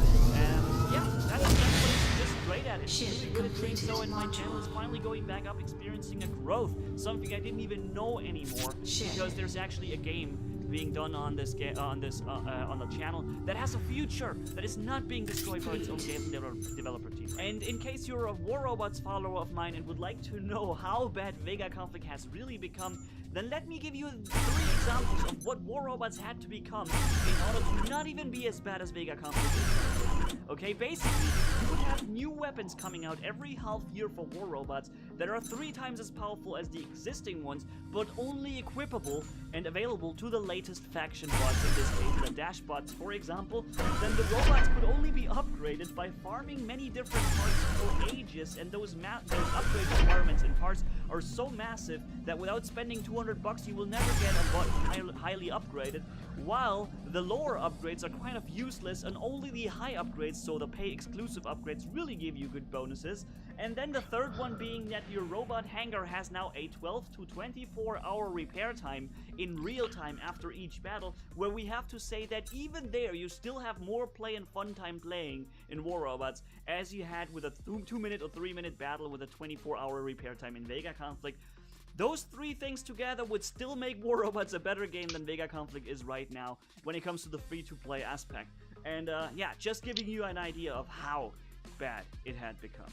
Yeah, that's what it's just great at. It's really good at doing so, and my channel is finally going back up, experiencing a growth. Something I didn't even know anymore, because there's actually a game being done on this on the channel that has a future, that is not being destroyed by its own game developer team. And in case you're a War Robots follower of mine and would like to know how bad Vega Conflict has really become, then let me give you 3 examples of what War Robots had to become in order to not even be as bad as Vega Conflict is. Okay, basically, you would have new weapons coming out every half year for War Robots that are 3 times as powerful as the existing ones, but only equipable and available to the latest faction bots, in this case the dash bots, for example. Then the robots could only be upgraded by farming many different parts for ages, and those upgrade requirements and parts are so massive that without spending $200 you will never get a bot highly upgraded, while the lower upgrades are kind of useless, and only the high upgrades, so the pay exclusive upgrades, really give you good bonuses. And then the third one being that your robot hangar has now a 12 to 24 hour repair time in real time after each battle, where we have to say that even there you still have more play and fun time playing in War Robots as you had with a 2-minute or 3-minute battle with a 24-hour repair time in Vega Conflict. Those 3 things together would still make War Robots a better game than Vega Conflict is right now when it comes to the free-to-play aspect. And yeah, just giving you an idea of how bad it had become.